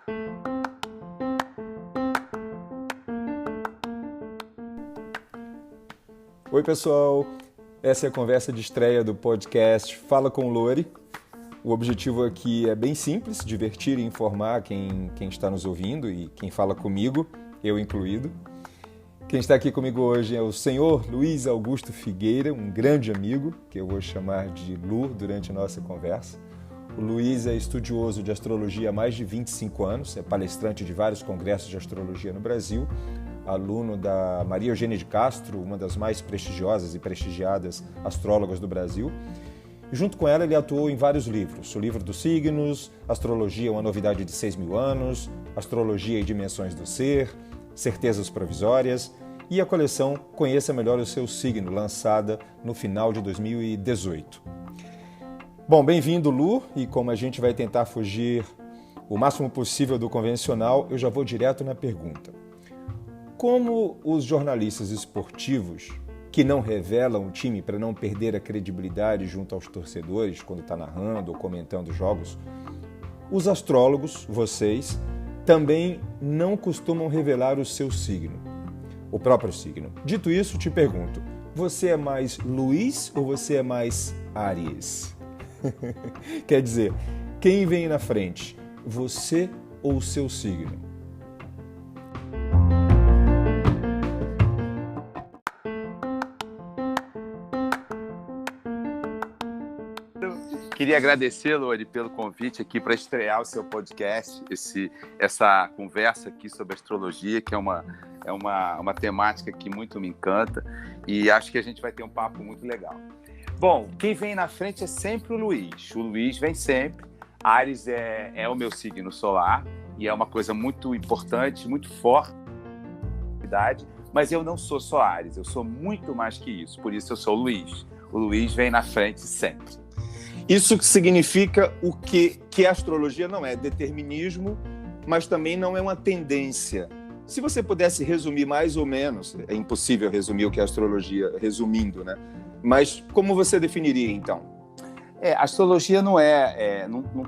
Oi, pessoal. Essa é a conversa de estreia do podcast Fala com Lori. O objetivo aqui é bem simples, divertir e informar quem está nos ouvindo e quem fala comigo, eu incluído. Quem está aqui comigo hoje é o senhor Luiz Augusto Figueira, um grande amigo, que eu vou chamar de Lu durante a nossa conversa. O Luiz é estudioso de astrologia há mais de 25 anos, é palestrante de vários congressos de astrologia no Brasil, aluno da Maria Eugênia de Castro, uma das mais prestigiosas e prestigiadas astrólogas do Brasil. E junto com ela, ele atuou em vários livros. O livro dos signos, Astrologia, uma novidade de 6.000 anos, Astrologia e dimensões do ser, Certezas provisórias e a coleção Conheça Melhor o Seu Signo, lançada no final de 2018. Bom, bem-vindo, Lu, e como a gente vai tentar fugir o máximo possível do convencional, eu já vou direto na pergunta. Como os jornalistas esportivos, que não revelam o time para não perder a credibilidade junto aos torcedores quando está narrando ou comentando jogos, os astrólogos, vocês, também não costumam revelar o seu signo, o próprio signo. Dito isso, te pergunto, você é mais Luiz ou você é mais Áries? Quer dizer, quem vem na frente, você ou o seu signo? Queria agradecer, Lori, pelo convite aqui para estrear o seu podcast, essa conversa aqui sobre astrologia, que é uma temática que muito me encanta e acho que a gente vai ter um papo muito legal. Bom, quem vem na frente é sempre o Luiz. O Luiz vem sempre. Áries é o meu signo solar e é uma coisa muito importante, muito forte, mas eu não sou só Áries, eu sou muito mais que isso, por isso eu sou o Luiz. O Luiz vem na frente sempre. Isso significa que a astrologia não é determinismo, mas também não é uma tendência. Se você pudesse resumir mais ou menos, é impossível resumir o que é astrologia, resumindo, né? Mas como você definiria, então? A astrologia não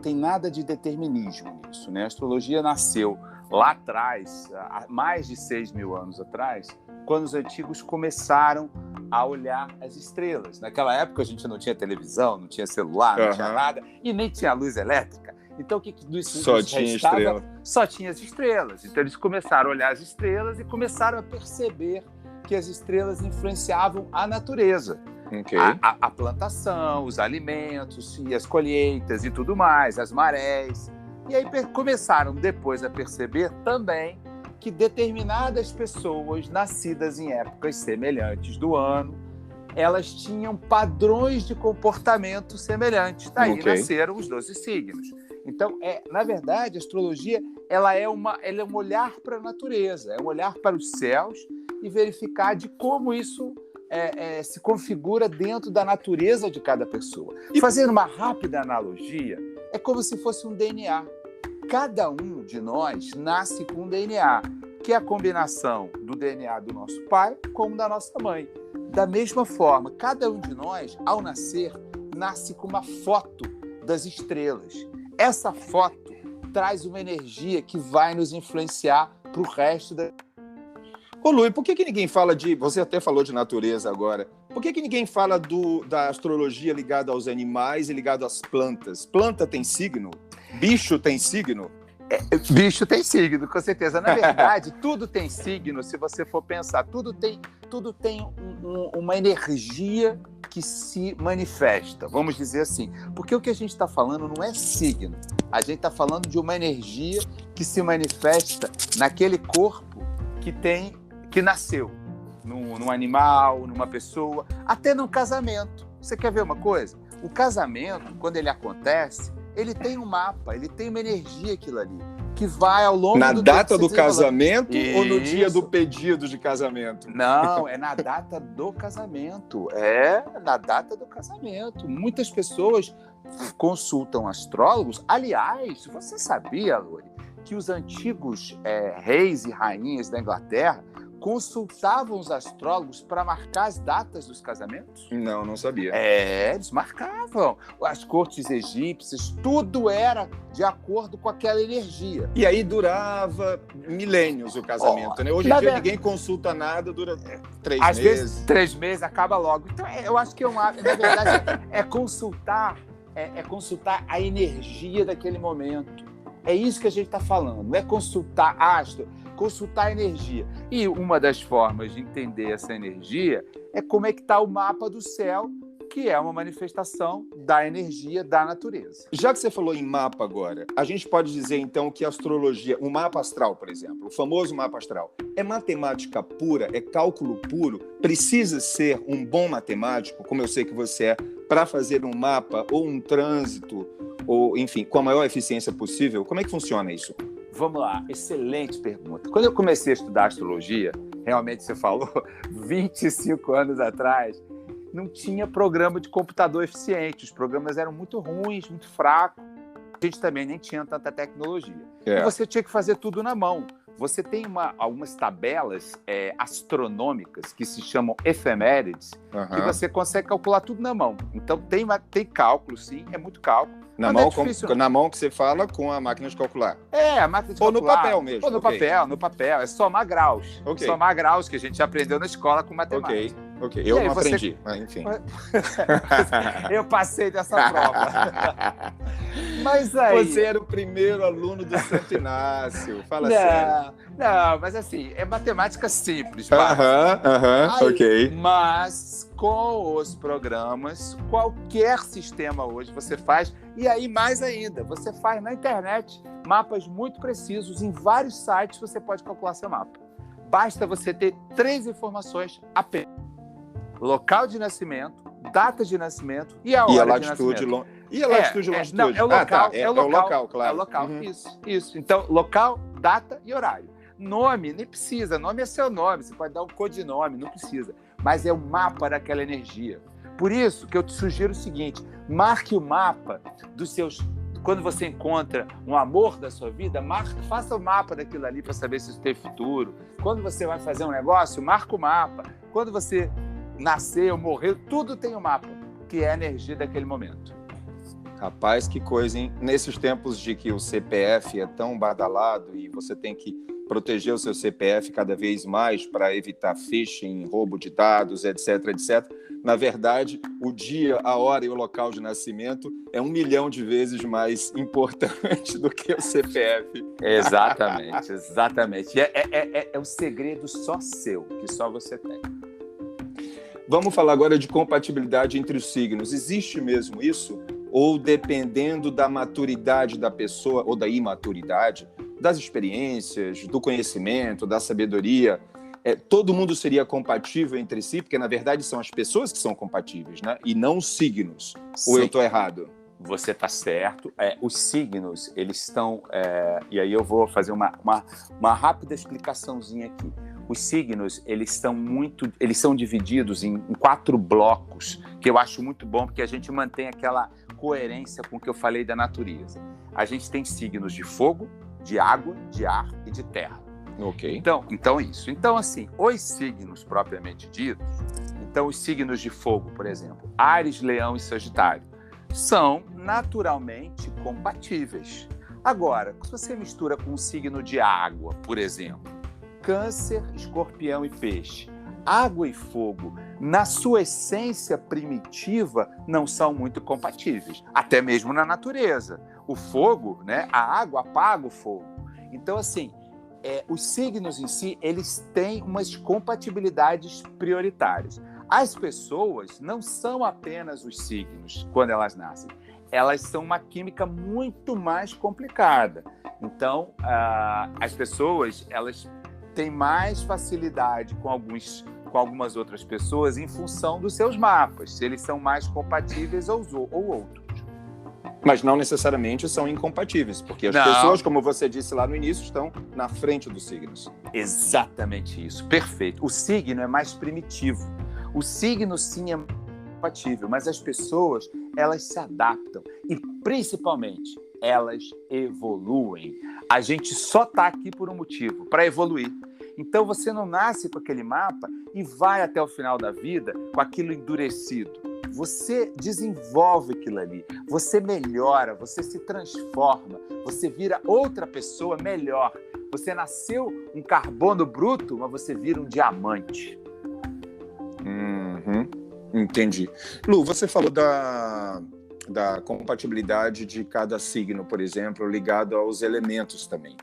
tem nada de determinismo nisso, né? A astrologia nasceu lá atrás, há mais de 6.000 anos atrás, quando os antigos começaram a olhar as estrelas. Naquela época a gente não tinha televisão, não tinha celular, não tinha nada, e nem tinha luz elétrica. Então o que só tinha estrela? Só tinha as estrelas. Então eles começaram a olhar as estrelas e começaram a perceber que as estrelas influenciavam a natureza. Okay. A plantação, os alimentos e as colheitas e tudo mais, as marés. E aí começaram depois a perceber também que determinadas pessoas nascidas em épocas semelhantes do ano, elas tinham padrões de comportamento semelhantes. Daí nasceram os 12 signos. Então, na verdade, a astrologia ela é um olhar para a natureza, é um olhar para os céus e verificar de como isso se configura dentro da natureza de cada pessoa. E fazendo uma rápida analogia, é como se fosse um DNA. Cada um de nós nasce com um DNA, que é a combinação do DNA do nosso pai com da nossa mãe. Da mesma forma, cada um de nós, ao nascer, nasce com uma foto das estrelas. Essa foto traz uma energia que vai nos influenciar para o resto da... Ô, Lu, por que ninguém fala de... Você até falou de natureza agora. Por que ninguém fala da astrologia ligada aos animais e ligada às plantas? Planta tem signo? Bicho tem signo? Bicho tem signo, com certeza. Na verdade, tudo tem signo, se você for pensar. Tudo tem uma energia que se manifesta, vamos dizer assim. Porque o que a gente está falando não é signo. A gente está falando de uma energia que se manifesta naquele corpo que nasceu. Num animal, numa pessoa, até num casamento. Você quer ver uma coisa? O casamento, quando ele acontece, ele tem um mapa, ele tem uma energia aquilo ali, que vai ao longo do tempo. Na data do casamento ou no dia do pedido de casamento? Não, é na data do casamento. É na data do casamento. Muitas pessoas consultam astrólogos. Aliás, você sabia, Lori, que os antigos reis e rainhas da Inglaterra consultavam os astrólogos para marcar as datas dos casamentos? Não sabia. Eles marcavam. As cortes egípcias, tudo era de acordo com aquela energia. E aí durava milênios o casamento, né? Hoje em dia ninguém consulta nada, dura 3 meses. Às vezes 3 meses, acaba logo. Então, eu acho que na verdade, é consultar a energia daquele momento. É isso que a gente está falando. Não é consultar astro, consultar a energia. E uma das formas de entender essa energia é como é que está o mapa do céu, que é uma manifestação da energia da natureza. Já que você falou em mapa agora, a gente pode dizer então que a astrologia, o mapa astral, por exemplo, o famoso mapa astral, é matemática pura, é cálculo puro, precisa ser um bom matemático, como eu sei que você é, para fazer um mapa ou um trânsito, ou enfim, com a maior eficiência possível? Como é que funciona isso? Vamos lá, excelente pergunta. Quando eu comecei a estudar astrologia, realmente você falou, 25 anos atrás, não tinha programa de computador eficiente. Os programas eram muito ruins, muito fracos. A gente também nem tinha tanta tecnologia. E você tinha que fazer tudo na mão. Você tem algumas tabelas astronômicas que se chamam efemérides, que você consegue calcular tudo na mão. Então tem cálculo, sim, é muito cálculo. Na mão que você fala com a máquina de calcular. A máquina de calcular. Ou no papel mesmo. Ou no papel. É somar graus. Somar graus que a gente aprendeu na escola com matemática. Ok. Eu não aprendi, mas enfim. Eu passei dessa prova. Mas aí... Você era o primeiro aluno do Santo Inácio. Fala sério. Não, mas assim, é matemática simples. Ok. Mas com os programas, qualquer sistema hoje você faz, e aí mais ainda, você faz na internet mapas muito precisos, em vários sites você pode calcular seu mapa. Basta você ter 3 informações apenas: local de nascimento, data de nascimento e a hora de nascimento. E a latitude e longitude? Não, é o local. É o local, claro. É o local, isso. Então, local, data e horário. Nome, nem precisa. Nome é seu nome. Você pode dar um codinome, não precisa. Mas é o mapa daquela energia. Por isso que eu te sugiro o seguinte: marque o mapa dos seus... Quando você encontra um amor da sua vida, faça o mapa daquilo ali para saber se isso tem futuro. Quando você vai fazer um negócio, marca o mapa. Quando você nasceu, morreu, tudo tem um mapa, que é a energia daquele momento. Rapaz, que coisa, hein? Nesses tempos de que o CPF é tão badalado e você tem que proteger o seu CPF cada vez mais para evitar phishing, roubo de dados, etc. Na verdade, o dia, a hora e o local de nascimento é 1 milhão de vezes mais importante do que o CPF. Exatamente. É um segredo só seu, que só você tem. Vamos falar agora de compatibilidade entre os signos. Existe mesmo isso? Ou dependendo da maturidade da pessoa ou da imaturidade, das experiências, do conhecimento, da sabedoria, todo mundo seria compatível entre si? Porque, na verdade, são as pessoas que são compatíveis, né? E não os signos. Sim. Ou eu estou errado? Você está certo. Os signos, eles estão... e aí eu vou fazer uma rápida explicaçãozinha aqui. Os signos, eles são divididos em 4 blocos, que eu acho muito bom, porque a gente mantém aquela coerência com o que eu falei da natureza. A gente tem signos de fogo, de água, de ar e de terra. Ok. Então isso. Então, assim, os signos propriamente ditos, então os signos de fogo, por exemplo, Áries, Leão e Sagitário, são naturalmente compatíveis. Agora, se você mistura com um signo de água, por exemplo, Câncer, Escorpião e Peixe, água e fogo, na sua essência primitiva, não são muito compatíveis, até mesmo na natureza. O fogo, né, a água apaga o fogo. Então, assim, os signos em si, eles têm umas compatibilidades prioritárias. As pessoas não são apenas os signos quando elas nascem. Elas são uma química muito mais complicada. Então, as pessoas, elas têm mais facilidade com algumas outras pessoas em função dos seus mapas, se eles são mais compatíveis ou outros. Mas não necessariamente são incompatíveis, porque as pessoas, como você disse lá no início, estão na frente dos signos. Exatamente isso, perfeito. O signo é mais primitivo. O signo, sim, é compatível, mas as pessoas, elas se adaptam e, principalmente, elas evoluem. A gente só está aqui por um motivo, para evoluir. Então você não nasce com aquele mapa e vai até o final da vida com aquilo endurecido. Você desenvolve aquilo ali, você melhora, você se transforma, você vira outra pessoa melhor. Você nasceu um carbono bruto, mas você vira um diamante. Entendi. Lu, você falou da compatibilidade de cada signo, por exemplo, ligado aos elementos também.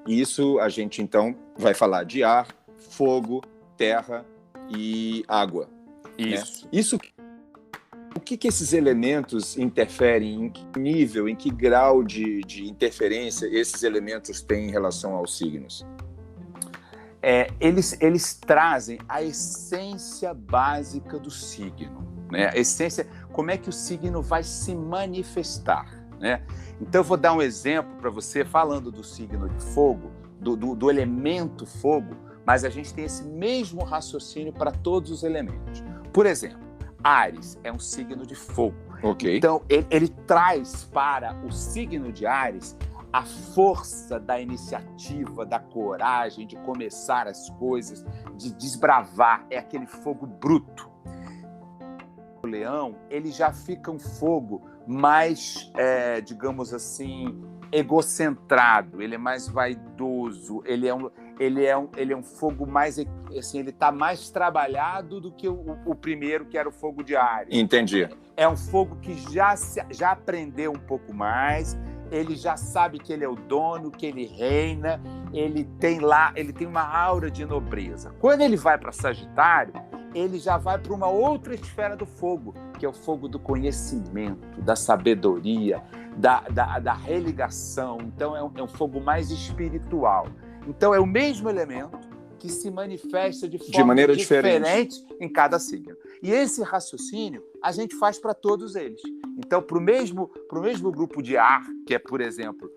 Isso a gente, então, vai falar de ar, fogo, terra e água. Isso. Né? O que esses elementos interferem, em que nível, em que grau de interferência esses elementos têm em relação aos signos? Eles trazem a essência básica do signo, né? A essência, como é que o signo vai se manifestar, né? Então eu vou dar um exemplo para você, falando do signo de fogo, do elemento fogo, mas a gente tem esse mesmo raciocínio para todos os elementos. Por exemplo, Áries é um signo de fogo. Okay. Então ele traz para o signo de Áries a força da iniciativa, da coragem de começar as coisas, de desbravar. É aquele fogo bruto. O Leão, ele já fica um fogo mais, digamos assim, egocentrado. Ele é mais vaidoso. Ele é um fogo mais, assim, ele está mais trabalhado do que o primeiro, que era o fogo de Áries. Entendi. É um fogo que já aprendeu um pouco mais. Ele já sabe que ele é o dono, que ele reina, ele tem uma aura de nobreza. Quando ele vai para Sagitário, ele já vai para uma outra esfera do fogo, que é o fogo do conhecimento, da sabedoria, da religação. Então é um fogo mais espiritual. Então é o mesmo elemento que se manifesta de maneira diferente em cada signo. E esse raciocínio a gente faz para todos eles. Então, para o mesmo grupo de ar, que é, por exemplo,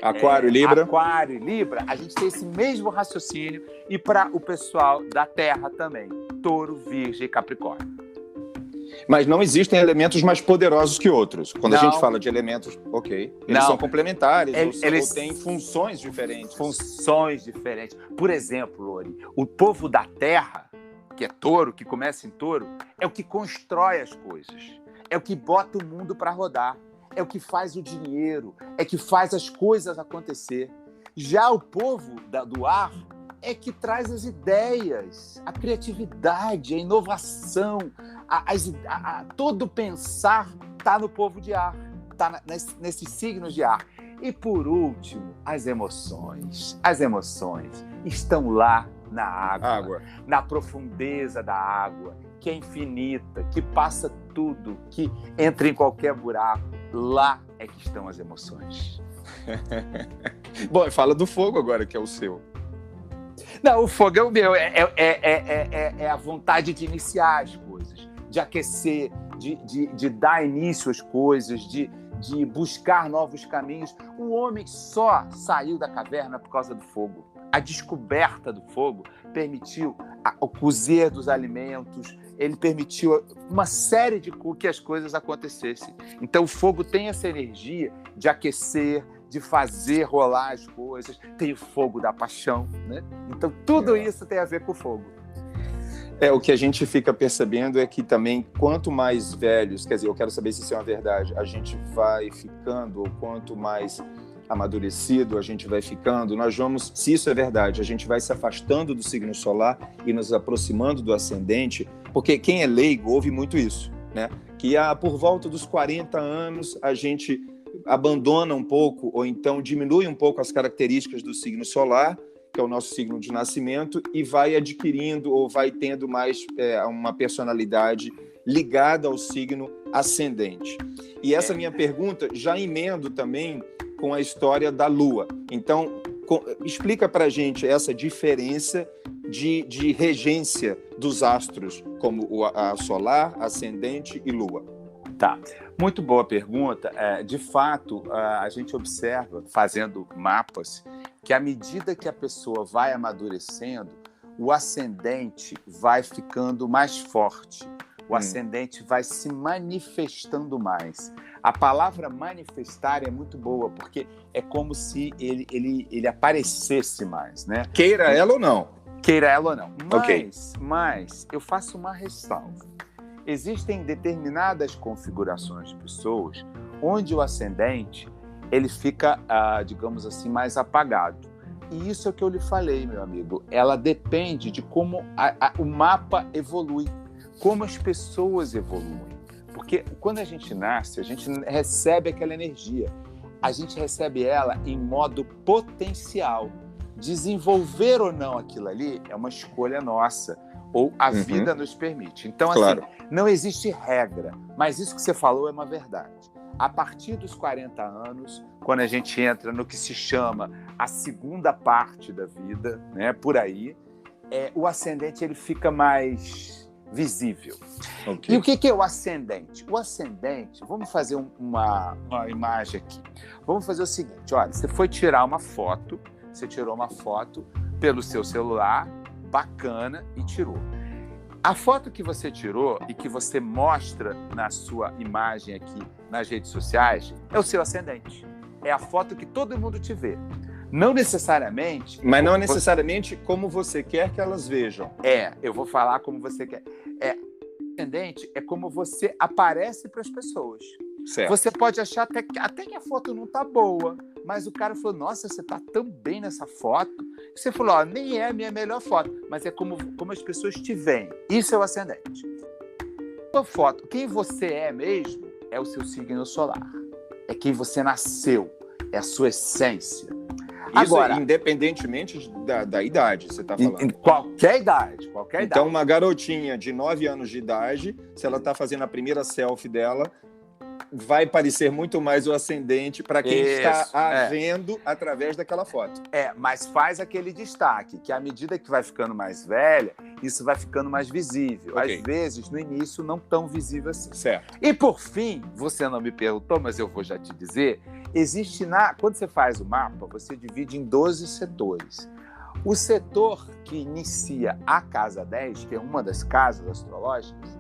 Aquário e Libra, a gente tem esse mesmo raciocínio, e para o pessoal da Terra também, Touro, Virgem e Capricórnio. Mas não existem elementos mais poderosos que outros. Quando a gente fala de elementos, eles são complementares, eles têm funções diferentes. Por exemplo, Lori, o povo da Terra, que é touro, que começa em touro, é o que constrói as coisas, é o que bota o mundo para rodar, é o que faz o dinheiro, é que faz as coisas acontecer. Já o povo do ar é que traz as ideias, a criatividade, a inovação, todo pensar está no povo de ar, está nesses signos de ar. E por último, as emoções. As emoções estão lá na água, na profundeza da água, que é infinita, que passa tudo, que entra em qualquer buraco. Lá é que estão as emoções. Bom, fala do fogo agora, que é o seu. Não, o fogo é o meu, é a vontade de iniciar as coisas, de aquecer, de dar início às coisas, de buscar novos caminhos. O homem só saiu da caverna por causa do fogo. A descoberta do fogo permitiu o cozer dos alimentos, ele permitiu uma série de que as coisas acontecessem. Então o fogo tem essa energia de aquecer, de fazer rolar as coisas. Tem o fogo da paixão, né? Então tudo isso tem a ver com o fogo. O que a gente fica percebendo é que também, quanto mais velhos, quer dizer, eu quero saber se isso é uma verdade, a gente vai ficando, ou quanto mais amadurecido a gente vai ficando, nós vamos, se isso é verdade, a gente vai se afastando do signo solar e nos aproximando do ascendente, porque quem é leigo ouve muito isso, né? Que por volta dos 40 anos a gente abandona um pouco, ou então diminui um pouco as características do signo solar, que é o nosso signo de nascimento, e vai adquirindo ou vai tendo mais uma personalidade ligada ao signo ascendente. E essa minha pergunta já emendo também com a história da Lua. Então, explica para a gente essa diferença de regência dos astros, como a solar, ascendente e Lua. Tá, muito boa pergunta. De fato, a gente observa, fazendo mapas, que à medida que a pessoa vai amadurecendo, o ascendente vai ficando mais forte. o ascendente vai se manifestando mais. A palavra manifestar é muito boa, porque é como se ele aparecesse mais, né? Queira ela ou não. Queira ela ou não. Ok. Mas eu faço uma ressalva. Existem determinadas configurações de pessoas onde o ascendente ele fica, digamos assim, mais apagado. E isso é o que eu lhe falei, meu amigo. Ela depende de como o mapa evolui, como as pessoas evoluem. Porque quando a gente nasce, a gente recebe aquela energia. A gente recebe ela em modo potencial. Desenvolver ou não aquilo ali é uma escolha nossa, ou a vida nos permite. Então, Claro. assim, não existe regra, mas isso que você falou é uma verdade. A partir dos 40 anos, quando a gente entra no que se chama a segunda parte da vida, né, por aí, o ascendente ele fica mais visível. Okay. E o que é o ascendente? O ascendente, vamos fazer uma imagem aqui. Vamos fazer o seguinte, olha, você foi tirar uma foto, você tirou uma foto pelo seu celular, bacana, e tirou. A foto que você tirou e que você mostra na sua imagem aqui nas redes sociais é o seu ascendente. É a foto que todo mundo te vê. Não necessariamente... Mas não necessariamente como você quer que elas vejam. Eu vou falar como você quer. Ascendente é como você aparece para as pessoas. Certo. Você pode achar até que a foto não tá boa, mas o cara falou, nossa, você tá tão bem nessa foto. Você falou, nem é a minha melhor foto, mas é como as pessoas te veem. Isso é o ascendente. Sua foto, quem você é mesmo, é o seu signo solar. É quem você nasceu, é a sua essência. Isso Agora, independentemente da idade, você está falando. Em qualquer idade. Então, uma garotinha de 9 anos de idade, se ela está fazendo a primeira selfie dela, vai parecer muito mais o ascendente para quem está vendo através daquela foto. Mas faz aquele destaque, que à medida que vai ficando mais velha, isso vai ficando mais visível. Okay. Às vezes, no início, não tão visível assim. Certo. E por fim, você não me perguntou, mas eu vou já te dizer, quando você faz o mapa, você divide em 12 setores. O setor que inicia a casa 10, que é uma das casas astrológicas,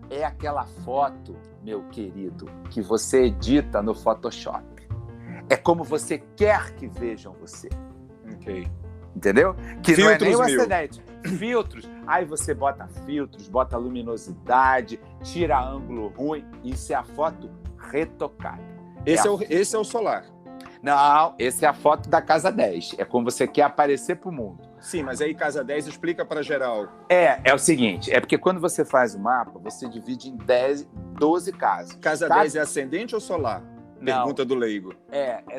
é aquela foto, meu querido, que você edita no Photoshop. É como você quer que vejam você. Ok. Entendeu? Que filtros, não é nem o ascendente. Filtros. Aí você bota filtros, bota luminosidade, tira ângulo ruim. Isso é a foto retocada. Esse é o solar. Não, esse é a foto da casa 10. É como você quer aparecer para o mundo. Sim, mas aí casa 10 explica para geral. É o seguinte, é porque quando você faz o mapa, você divide em 12 casas. Casa 10 é ascendente ou solar? Pergunta do leigo.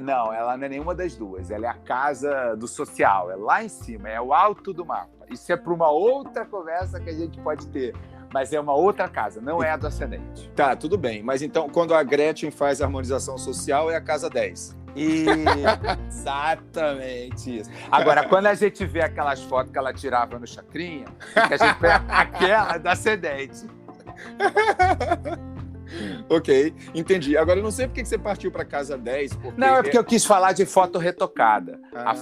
Não, ela não é nenhuma das duas. Ela é a casa do social, é lá em cima, é o alto do mapa. Isso é para uma outra conversa que a gente pode ter. Mas é uma outra casa, não é a do ascendente. Tá, tudo bem. Mas então, quando a Gretchen faz a harmonização social, é a casa 10. Exatamente isso. Agora, quando a gente vê aquelas fotos que ela tirava no Chacrinha, que a gente vê aquela da ascendente. Ok, entendi. Agora, eu não sei por que você partiu para casa 10. Não, é porque eu quis falar de foto retocada. A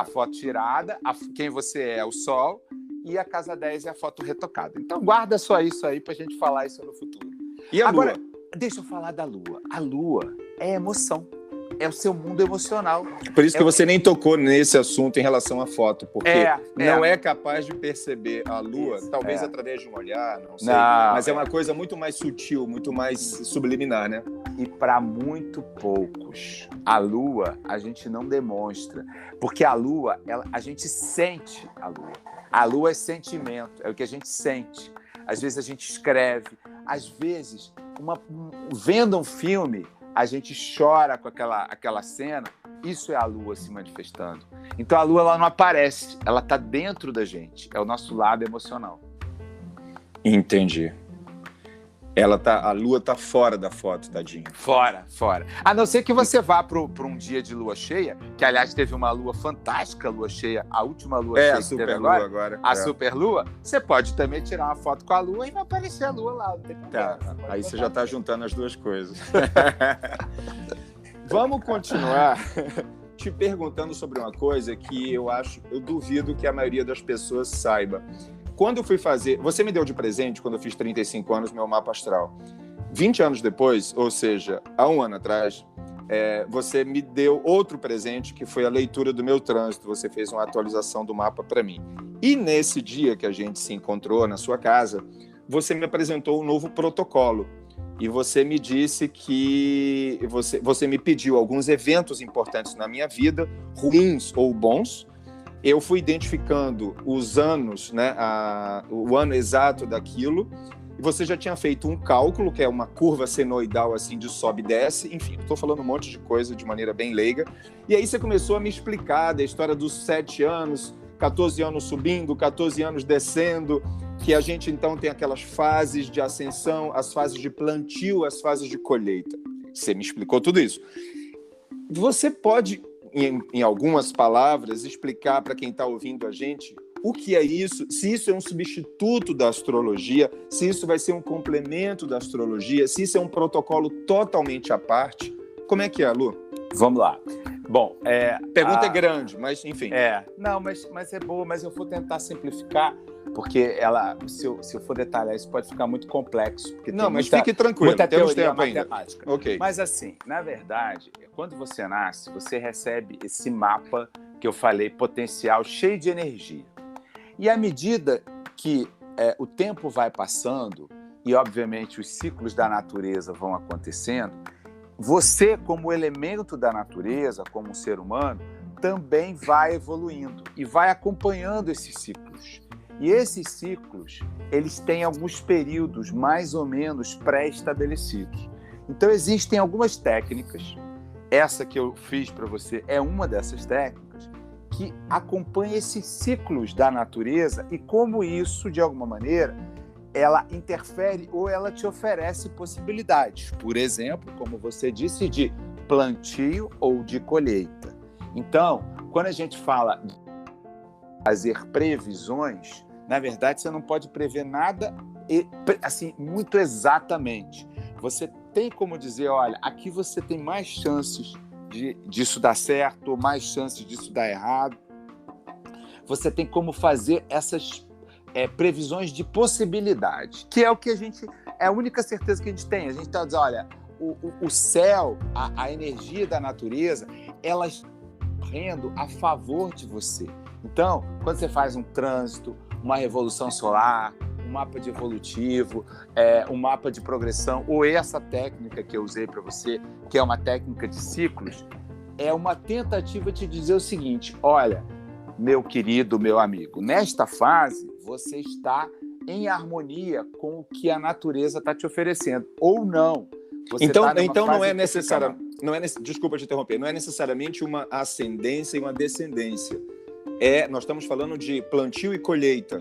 foto tirada, quem você é, o sol, e a casa 10 é a foto retocada. Então, guarda só isso aí pra gente falar isso no futuro. E a Lua? Deixa eu falar da Lua. A Lua é emoção. É o seu mundo emocional. Por isso que você nem tocou nesse assunto em relação à foto, porque não é capaz de perceber a Lua, talvez através de um olhar, não sei. Mas é uma coisa muito mais sutil, muito mais subliminar, né? E para muito poucos, a Lua a gente não demonstra, porque a Lua, a gente sente a Lua. A Lua é sentimento, é o que a gente sente. Às vezes a gente escreve, às vezes, vendo um filme, a gente chora com aquela cena. Isso é a Lua se manifestando. Então a Lua ela não aparece, ela está dentro da gente. É o nosso lado emocional. Entendi. A Lua está fora da foto, tadinho. Fora. A não ser que você vá para um dia de Lua cheia, que aliás teve uma Lua fantástica, Lua cheia, a última Lua cheia a super Lua agora. A super Lua, você pode também tirar uma foto com a Lua e vai aparecer a Lua lá. Não tem problema. Aí você já está juntando as duas coisas. Vamos continuar te perguntando sobre uma coisa que eu duvido que a maioria das pessoas saiba. quando eu fui fazer... Você me deu de presente, quando eu fiz 35 anos, meu mapa astral. 20 anos depois, ou seja, há um ano atrás, você me deu outro presente, que foi a leitura do meu trânsito. Você fez uma atualização do mapa para mim. E nesse dia que a gente se encontrou na sua casa, você me apresentou um novo protocolo. E você me disse que... Você me pediu alguns eventos importantes na minha vida, ruins ou bons. Eu fui identificando os anos, né, o ano exato daquilo. E você já tinha feito um cálculo, que é uma curva senoidal assim, de sobe e desce. Enfim, estou falando um monte de coisa de maneira bem leiga. E aí você começou a me explicar da história dos 7 anos, 14 anos subindo, 14 anos descendo, que a gente então tem aquelas fases de ascensão, as fases de plantio, as fases de colheita. Você me explicou tudo isso. Você pode, em algumas palavras, explicar para quem está ouvindo a gente o que é isso, se isso é um substituto da astrologia, se isso vai ser um complemento da astrologia, se isso é um protocolo totalmente à parte? Como é que é, Lu? Vamos lá. Bom, pergunta é grande, mas enfim. Não, mas é boa, mas eu vou tentar simplificar, porque se eu for detalhar isso, pode ficar muito complexo. Não, mas fique tranquilo, temos tempo ainda. Okay. Mas assim, na verdade, quando você nasce, você recebe esse mapa que eu falei, potencial, cheio de energia. E à medida que o tempo vai passando, e obviamente os ciclos da natureza vão acontecendo, você, como elemento da natureza, como um ser humano, também vai evoluindo e vai acompanhando esses ciclos. E esses ciclos, eles têm alguns períodos mais ou menos pré-estabelecidos. Então, existem algumas técnicas, essa que eu fiz para você é uma dessas técnicas, que acompanha esses ciclos da natureza e como isso, de alguma maneira, ela interfere ou ela te oferece possibilidades. Por exemplo, como você disse, de plantio ou de colheita. Então, quando a gente fala de fazer previsões, na verdade, você não pode prever nada assim, muito exatamente. Você tem como dizer, olha, aqui você tem mais chances disso dar certo ou mais chances disso dar errado. Você tem como fazer essas previsões de possibilidade, que é o que é a única certeza que a gente tem. A gente está dizendo, olha, o céu, a energia da natureza, ela está correndo a favor de você. Então, quando você faz um trânsito, uma revolução solar, um mapa de evolutivo, um mapa de progressão, ou essa técnica que eu usei para você, que é uma técnica de ciclos, é uma tentativa de dizer o seguinte, olha, meu querido, meu amigo, nesta fase você está em harmonia com o que a natureza está te oferecendo, ou não. Então não é necessariamente, desculpa te interromper, não é necessariamente uma ascendência e uma descendência. Nós estamos falando de plantio e colheita.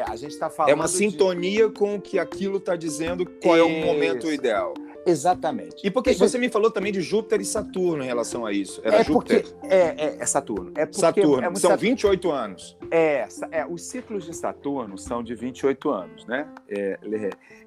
A gente está falando. É uma sintonia com o que aquilo está dizendo, qual é o momento ideal. Exatamente. E por que você me falou também de Júpiter e Saturno em relação a isso? Era Júpiter? É Saturno. Saturno. São 28 anos. Os ciclos de Saturno são de 28 anos, né?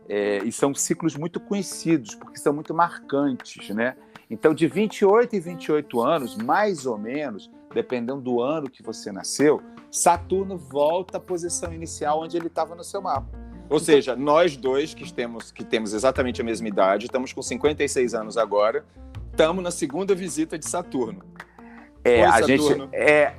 E são ciclos muito conhecidos, porque são muito marcantes, né? Então, de 28 em 28 anos, mais ou menos, dependendo do ano que você nasceu, Saturno volta à posição inicial onde ele estava no seu mapa. Ou seja, nós dois que temos exatamente a mesma idade, estamos com 56 anos agora, estamos na segunda visita de Saturno. A gente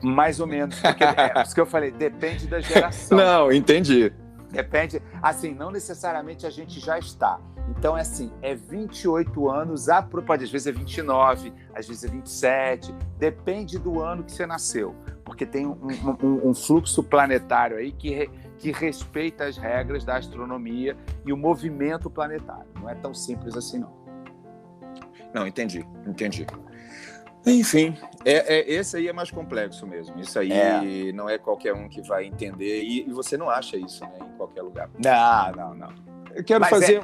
mais ou menos, porque por isso que eu falei, depende da geração. Não, entendi. Depende, assim, não necessariamente a gente já está. Então, é 28 anos, às vezes é 29, às vezes é 27, depende do ano que você nasceu, porque tem um fluxo planetário aí que respeita as regras da astronomia e o movimento planetário. Não é tão simples assim, não. Não, entendi. Enfim, esse aí é mais complexo mesmo. Isso aí não é qualquer um que vai entender. E você não acha isso, né, em qualquer lugar. Não. Eu quero fazer...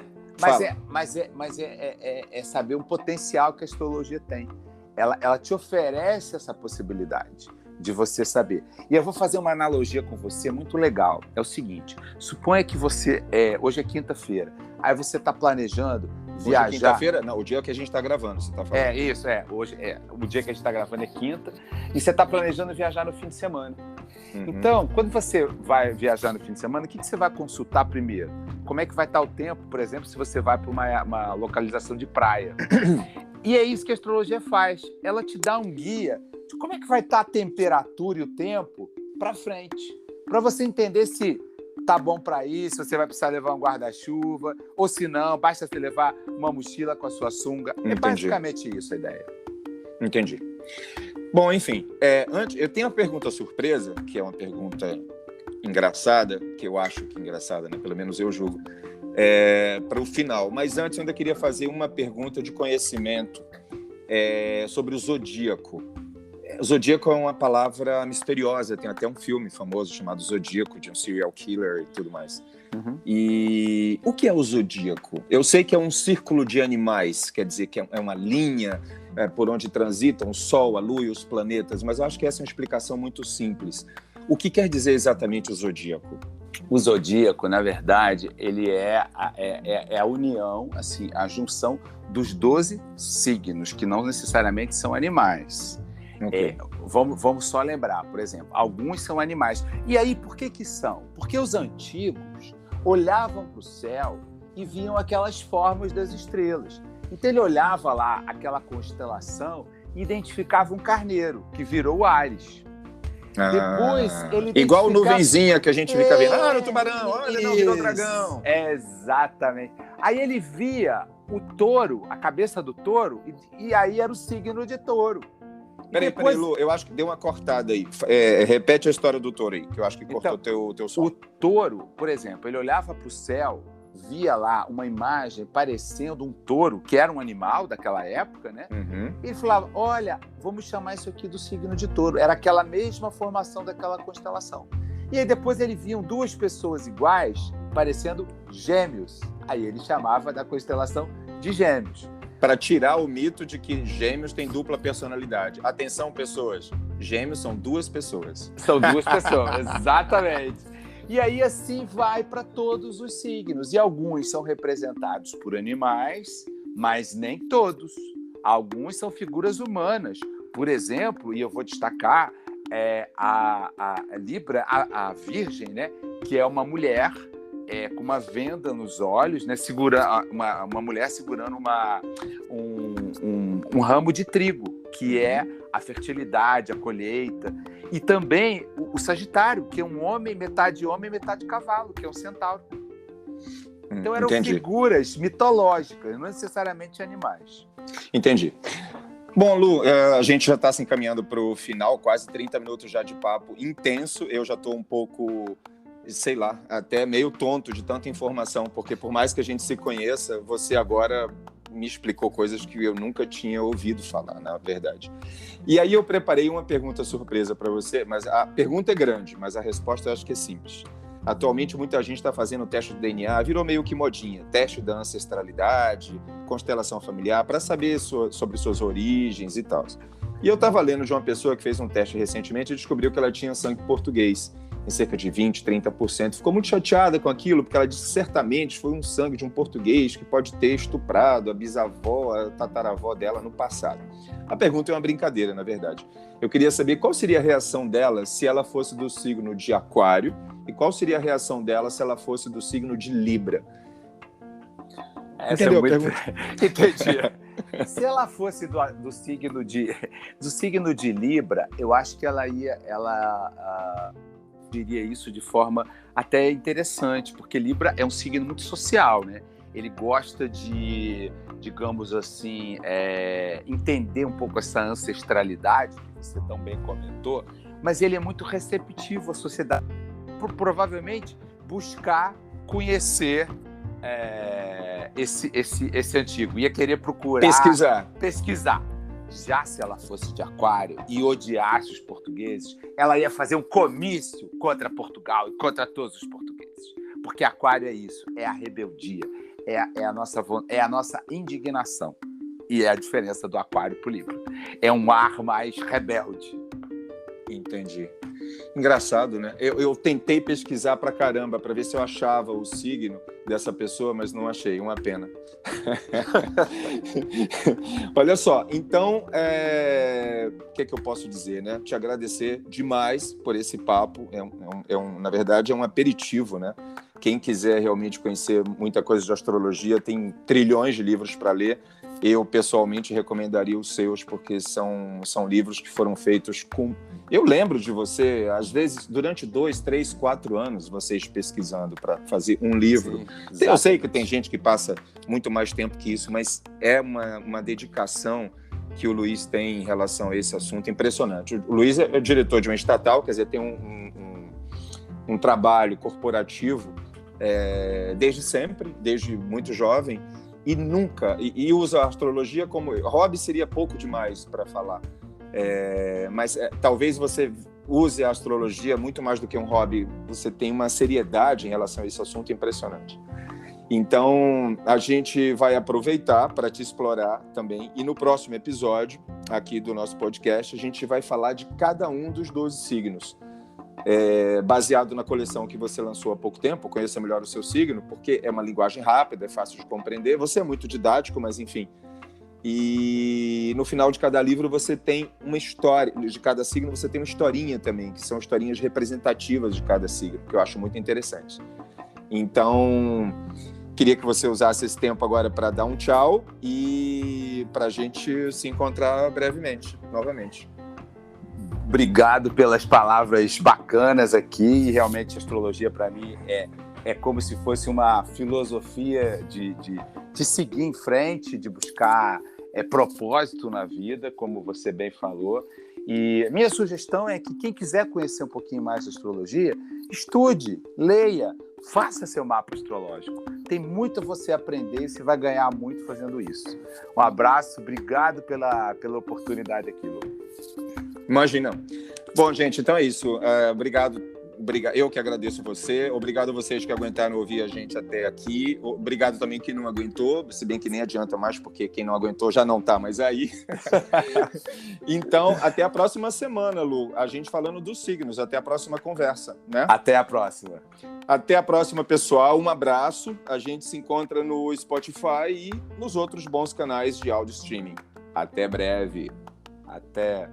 Mas é saber o potencial que a astrologia tem. Ela te oferece essa possibilidade de você saber. E eu vou fazer uma analogia com você muito legal. É o seguinte, suponha que você... hoje é quinta-feira. Aí você está planejando Hoje é quinta-feira? Não, o dia que a gente está gravando, você está falando. Hoje o dia que a gente está gravando é quinta, e você está planejando viajar no fim de semana. Uhum. Então, quando você vai viajar no fim de semana, o que você vai consultar primeiro? Como é que vai estar o tempo, por exemplo, se você vai para uma localização de praia? E é isso que a astrologia faz. Ela te dá um guia de como é que vai estar a temperatura e o tempo para frente, para você entender se tá bom para isso, se você vai precisar levar um guarda-chuva, ou se não, basta você levar uma mochila com a sua sunga. Entendi. É basicamente isso a ideia. Entendi. Bom, enfim, antes, eu tenho uma pergunta surpresa, que é uma pergunta engraçada, que eu acho que é engraçada, né? Pelo menos eu julgo, para o final. Mas antes eu ainda queria fazer uma pergunta de conhecimento sobre o zodíaco. Zodíaco é uma palavra misteriosa, tem até um filme famoso chamado Zodíaco, de um serial killer e tudo mais. Uhum. E o que é o zodíaco? Eu sei que é um círculo de animais, quer dizer que é uma linha por onde transitam o Sol, a Lua e os planetas, mas eu acho que essa é uma explicação muito simples. O que quer dizer exatamente o zodíaco? O zodíaco, na verdade, ele é a união, assim, a junção dos 12 signos, que não necessariamente são animais. Okay. Vamos só lembrar, por exemplo, alguns são animais. E aí, por que são? Porque os antigos olhavam para o céu e viam aquelas formas das estrelas. Então ele olhava lá aquela constelação e identificava um carneiro, que virou o Áries. Depois ele igual nuvenzinha que a gente fica vendo. No tubarão, olha, não, virou dragão. Exatamente. Aí ele via o touro, a cabeça do touro, e aí era o signo de touro. Peraí, Lu, eu acho que deu uma cortada aí. Repete a história do touro aí, que eu acho que cortou teu som. O touro, por exemplo, ele olhava para o céu, via lá uma imagem parecendo um touro, que era um animal daquela época, né? Uhum. E ele falava, olha, vamos chamar isso aqui do signo de touro. Era aquela mesma formação daquela constelação. E aí depois ele viam duas pessoas iguais, parecendo gêmeos. Aí ele chamava da constelação de gêmeos. Para tirar o mito de que gêmeos têm dupla personalidade. Atenção, pessoas. Gêmeos são duas pessoas. São duas pessoas, exatamente. E aí assim vai para todos os signos. E alguns são representados por animais, mas nem todos. Alguns são figuras humanas. Por exemplo, e eu vou destacar a Libra, a Virgem, né? Que é uma mulher com uma venda nos olhos, né, uma mulher segurando um ramo de trigo, que é a fertilidade, a colheita. E também o Sagitário, que é um homem, metade cavalo, que é um centauro. Então eram figuras mitológicas, não necessariamente animais. Entendi. Bom, Lu, a gente já está se encaminhando para o final, quase 30 minutos já de papo intenso. Eu já estou um pouco, sei lá, até meio tonto de tanta informação, porque por mais que a gente se conheça, você agora me explicou coisas que eu nunca tinha ouvido falar, na verdade. E aí eu preparei uma pergunta surpresa para você, mas a pergunta é grande, mas a resposta eu acho que é simples. Atualmente, muita gente está fazendo o teste do DNA, virou meio que modinha, teste da ancestralidade, constelação familiar, para saber sobre suas origens e tal. E eu estava lendo de uma pessoa que fez um teste recentemente e descobriu que ela tinha sangue português, em cerca de 20%, 30%. Ficou muito chateada com aquilo, porque ela disse que certamente foi um sangue de um português que pode ter estuprado a bisavó, a tataravó dela no passado. A pergunta é uma brincadeira, na verdade. Eu queria saber qual seria a reação dela se ela fosse do signo de Aquário e qual seria a reação dela se ela fosse do signo de Libra. Entendeu? Entendi. Se ela fosse do signo de Libra, eu acho que ela diria isso de forma até interessante, porque Libra é um signo muito social, né? Ele gosta de, digamos assim, entender um pouco essa ancestralidade que você tão bem comentou, mas ele é muito receptivo à sociedade, por provavelmente buscar conhecer esse antigo, ia querer procurar pesquisar. Já se ela fosse de Aquário e odiasse os portugueses, ela ia fazer um comício contra Portugal e contra todos os portugueses. Porque Aquário é isso, é a rebeldia, é a nossa indignação. E é a diferença do Aquário para o Libra. É um ar mais rebelde. Entendi. Engraçado, né? Eu tentei pesquisar pra caramba, pra ver se eu achava o signo, dessa pessoa, mas não achei, uma pena. Olha só, então, o que é que eu posso dizer, né? Te agradecer demais por esse papo, na verdade é um aperitivo, né? Quem quiser realmente conhecer muita coisa de astrologia, tem trilhões de livros para ler. Eu, pessoalmente, recomendaria os seus, porque são livros que foram feitos com... Eu lembro de você, às vezes, durante 2, 3, 4 anos, vocês pesquisando para fazer um livro. Sim, eu sei que tem gente que passa muito mais tempo que isso, mas é uma dedicação que o Luiz tem em relação a esse assunto impressionante. O Luiz é diretor de uma estatal, quer dizer, tem um trabalho corporativo desde sempre, desde muito jovem, e nunca, e usa a astrologia como hobby, seria pouco demais para falar, mas talvez você use a astrologia muito mais do que um hobby, você tem uma seriedade em relação a esse assunto impressionante. Então, a gente vai aproveitar para te explorar também, e no próximo episódio aqui do nosso podcast, a gente vai falar de cada um dos 12 signos, baseado na coleção que você lançou há pouco tempo, Conheça Melhor o Seu Signo, porque é uma linguagem rápida, é fácil de compreender, você é muito didático, mas enfim. E no final de cada livro você tem uma história, de cada signo você tem uma historinha também, que são historinhas representativas de cada signo, que eu acho muito interessante. Então, queria que você usasse esse tempo agora para dar um tchau e para a gente se encontrar brevemente, novamente. Obrigado pelas palavras bacanas aqui. E realmente a astrologia para mim é como se fosse uma filosofia de seguir em frente, de buscar propósito na vida, como você bem falou. E minha sugestão é que quem quiser conhecer um pouquinho mais de astrologia, estude, leia, faça seu mapa astrológico. Tem muito a você aprender e você vai ganhar muito fazendo isso. Um abraço, obrigado pela oportunidade aqui, Lu. Imagina. Bom, gente, então é isso. Obrigado. Eu que agradeço você. Obrigado a vocês que aguentaram ouvir a gente até aqui. Obrigado também quem não aguentou, se bem que nem adianta mais, porque quem não aguentou já não está mais aí. Então, até a próxima semana, Lu. A gente falando dos signos. Até a próxima conversa, né? Até a próxima. Até a próxima, pessoal. Um abraço. A gente se encontra no Spotify e nos outros bons canais de áudio streaming. Até breve. Até.